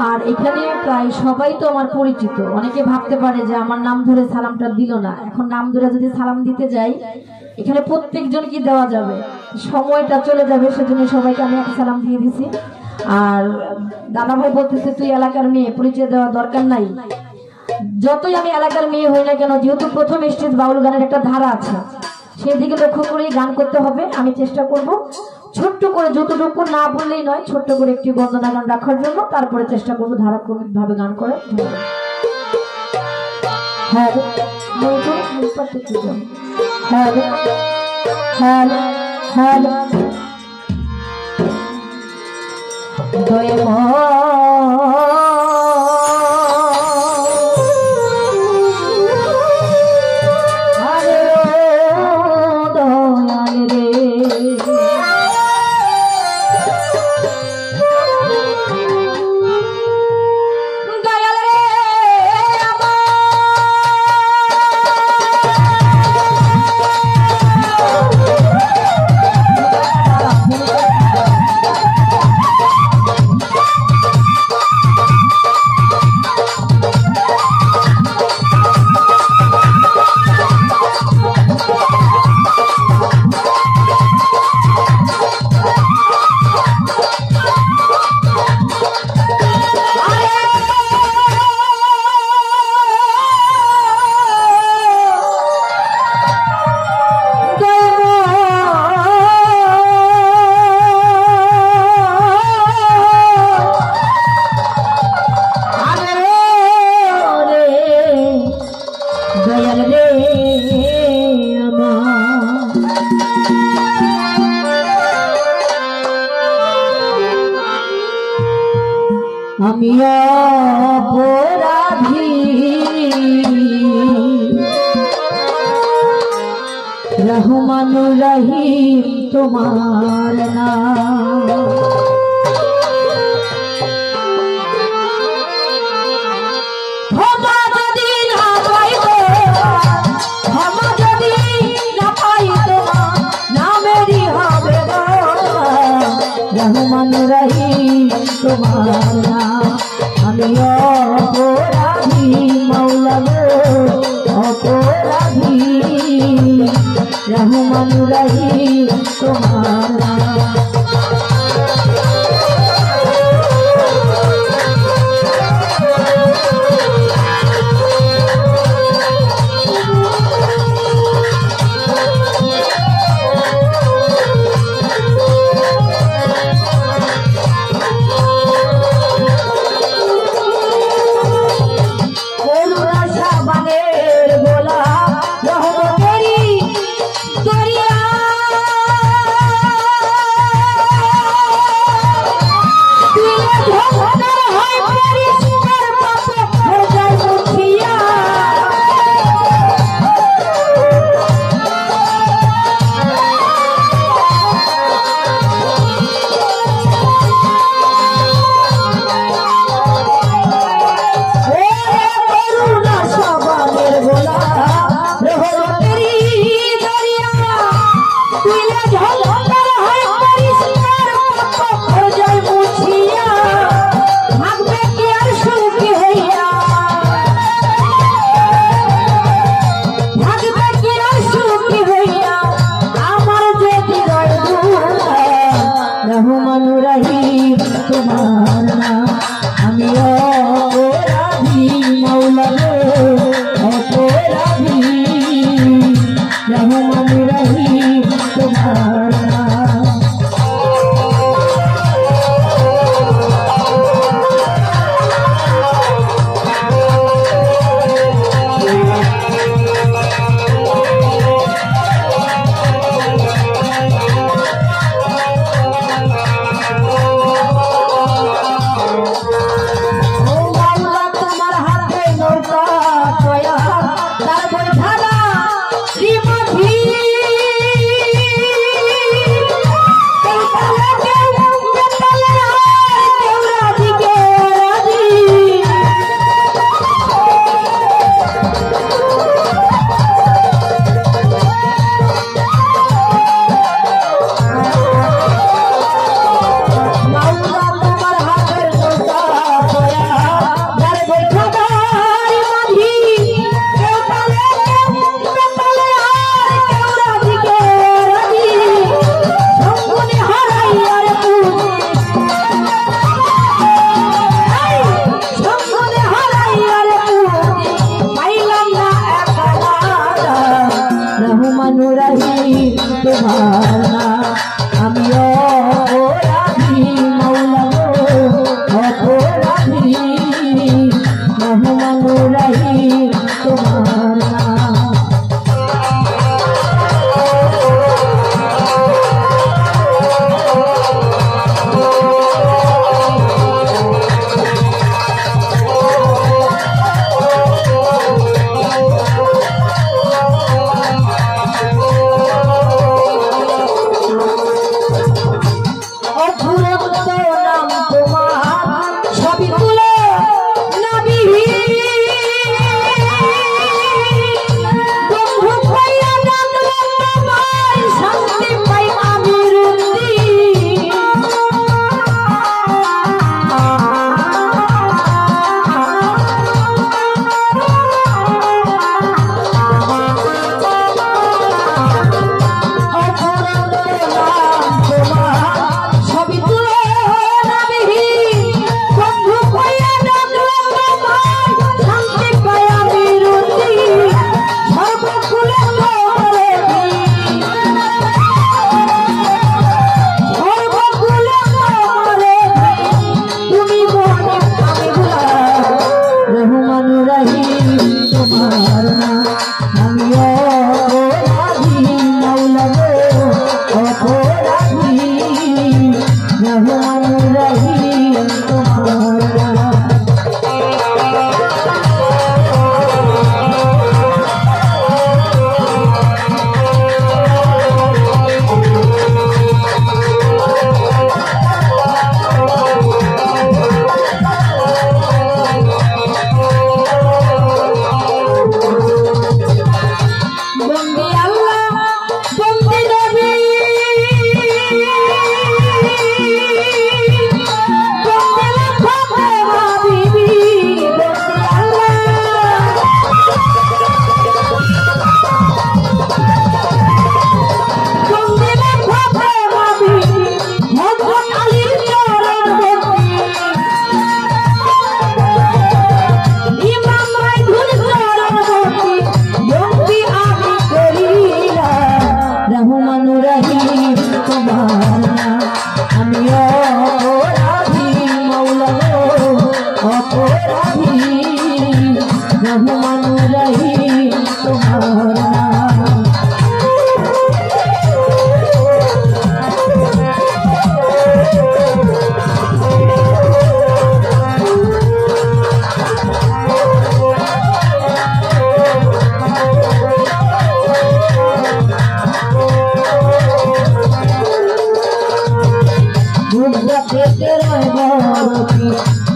আর এখানে প্রায় সবাই তো আমার পরিচিত। অনেকে ভাবতে পারে যে আমার নাম ধরে সালামটা দিল না। এখন নাম ধরে যদি সালাম দিতে যাই এখানে প্রত্যেকজন কি দেওয়া যাবে, সময়টা চলে যাবে, সেজন্য সবাইকে আমি একটা সালাম দিয়ে দিছি। আর দাদা ভাই বলতেছে তুই এলাকার মেয়ে, পরিচয় দেওয়া দরকার নাই। যতই আমি এলাকার মেয়ে হই না কেন, যেহেতু প্রথম স্টেজ বাউল গানের একটা ধারা আছে, সেই দিকে লক্ষ্য করেই গান করতে হবে। আমি চেষ্টা করব ছোট্ট করে, যতটুকু না বললেই নয়, ছোট্ট করে একটি বন্দনা গান রাখার জন্য। তারপরে চেষ্টা করবো ধারাক্রমিক ভাবে গান করে। হ্যাঁ হ্যাঁ হ্যাঁ আমি অপরাধী রহমান রহিম তোমার নাম। রহমান রহিম তোমার নাম। আমি অপরাধী মাওলা গো অপরাধী, রহমান রহিম তোমার নাম। রহমান রহিম তোমার নাম।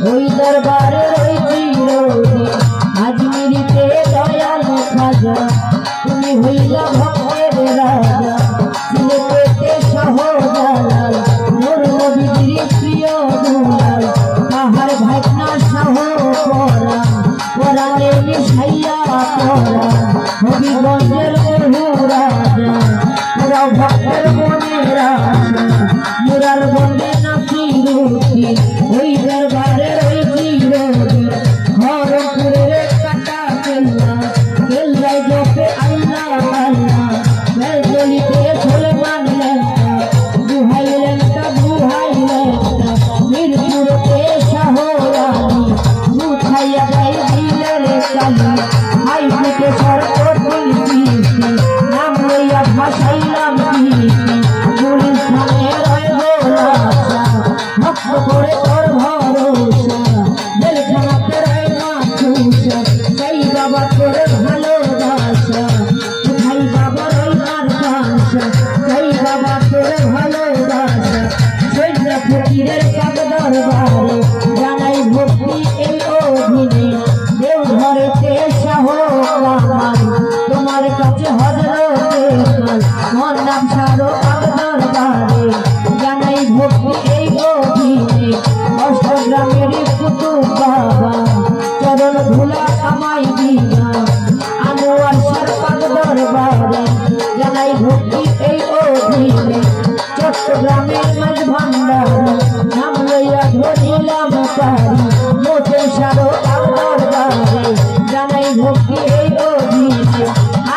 ওই দরবারে ওই চিরদিন আজমিরিতে দয়াল খাজা তুমি হইলা ভক্তের রাজা সিলেটেতে শাহজালাল নূর নবীর প্রিয় দুলাল তাহার ভাইকনা শাহ পরাণ পরাণে মিশাইয়া পরাণ হবিগঞ্জের বহু রাজা পুরাও ভক্তের মনে রাজা মুরার বন্দে নাসিরুদ্দিন ওই দরবারের ওই চিরদিন হরপুরের কাটা কেল্লা কেল্লায় জপে আল্লাহ আল্লাহ বেলগলিতে সুলেমান লেখা দুহাই লেখা মিরপুরতে শাহরানি উঠাইয়া গাই দিলের কালি হাইফুটে সরকটির দিছি নাম লইয়া ভাসাইলাম দিছি গুলিস্তানে রয় গোলাসা ভক্ত করে তোর ভরসা বেলখানাতে রয় মাথুসা তাই বাবা তোর ভালোবাসা ভাই বাবা রয় মার বাসা তাই বাবা তোর ভালোবাসা সৈন্য ফকিরের কাক দরবারে জানাই ভক্তি এই অধীনে দেওঘরেতে শাহ কামাল তোমার কাছে হযরতে কাল মোর নাম সারো কাক দরবারে জানাই ভক্তি এই অধীনে অষ্টগ্রামের কুতুব বাবা চরণ ধুলা আমাই দিনা আনোয়ার শাহ কাক দরবারে জানাই ভক্তি এই অধীনে চট্টগ্রামের মাঝ ভান্ডার নাম লইয়া ধরিলাম পারি মোটে সারো কাক দরবারে জানাই ভক্তি এই অধীনে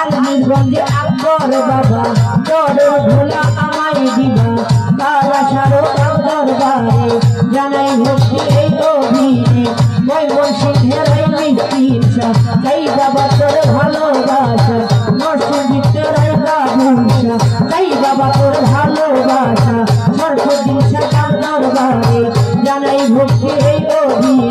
আলমগঞ্জে আকবর বাবা চরণ ধুলা আমাই দিবা তারা সারো কাক দরবারে জানাই ভক্তি এই অধীনে ময়মনসিংহের মিষ্টির তাই বাবা তোর ভালোবাসা নরসিংদীর বাবুসা তাই বাবা তোর ভালোবাসা সরস্বতী কাক দরবারে জানাই ভক্তি এই অধীনে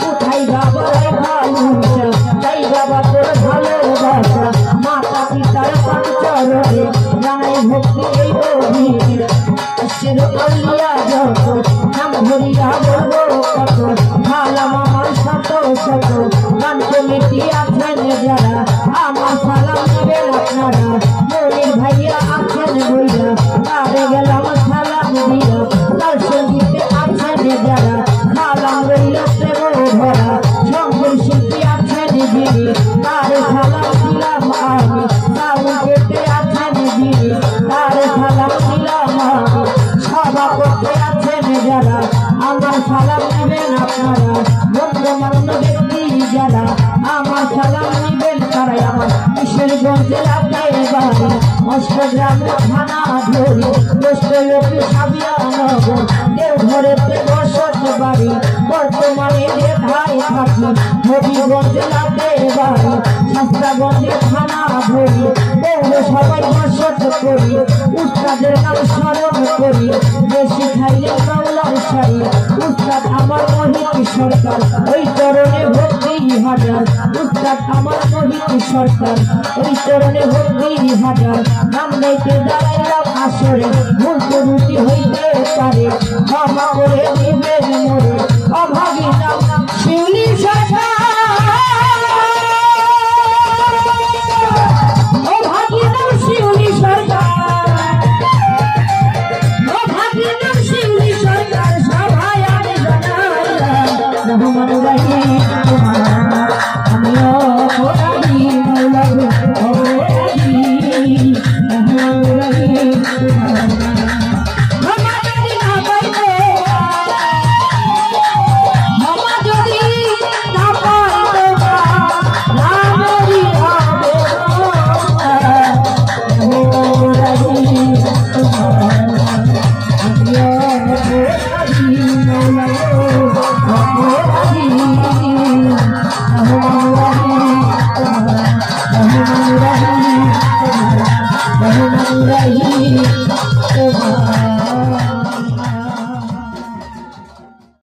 কোথায় বাবা ভালোবাসা তাই বাবা তোর ভালোবাসা মাতা পিতার পাক চরণে জানাই ভক্তি এই অধীনে আশির আলিয়া যত নাম ধরিয়া বলবো কত ভালা মামার শত শত গান কমিটি আছেন যারা আমার সালাম নেবেন আপনারা মনির ভাইয়া আছেন বইয়া তারে গেলাম সালাম দিয়া লাল সঙ্গীতে আছেন যারা সালাম রইল প্রেম ভরা শঙ্কর শিল্পী আছেন যিনি তারে সালাম দিলাম আমি সাউন্ড পেতে আছেন যিনি তারে সালাম দিলাম আমি সভাপতি আছেন যারা আমার সালাম নেবেন আপনারা বন্ধুবান্ধব ব্যক্তি যারা আমার সালাম নেবেন তারাই আমার কিশোরগঞ্জ এলাকায় বাড়ি অষ্টগ্রাম থানা ধরি দোস্তয়পি সাবিয়ানগর দেওঘরেতে বসত বাড়ি বর্তমানে ঢাকায় থাকি হবিগঞ্জ এলাকায় বাড়ি শাস্তাগঞ্জে থানা ধরি পৌরসভায় বসত করি উস্তাদের নাম স্মরণ করি বেশি খাইলে মাওলার শাড়ি উস্তাদ আমার মহিত সরকার ওই চরণে ভক্তি হাজার উস্তাদ আমার মহিত সরকার ওই চরণে ভক্তি হাজার নাম লইতে দাঁড়াইলাম আসরে ভুল ত্রুটি হইতে পারে ক্ষমা করে দিবেন মোরে অভাগী নাম শিউলি সরকার অভাগী নাম শিউলি সরকার অভাগী নাম শিউলি সরকার সভায় আমি জানাইলাম রহমান রহিম তোমার আমিও অপরাধী মৌলাভী অপরাধী রহমান রহিম তোমার আমাদের না পাইলে আমাদের रही तुम्हारा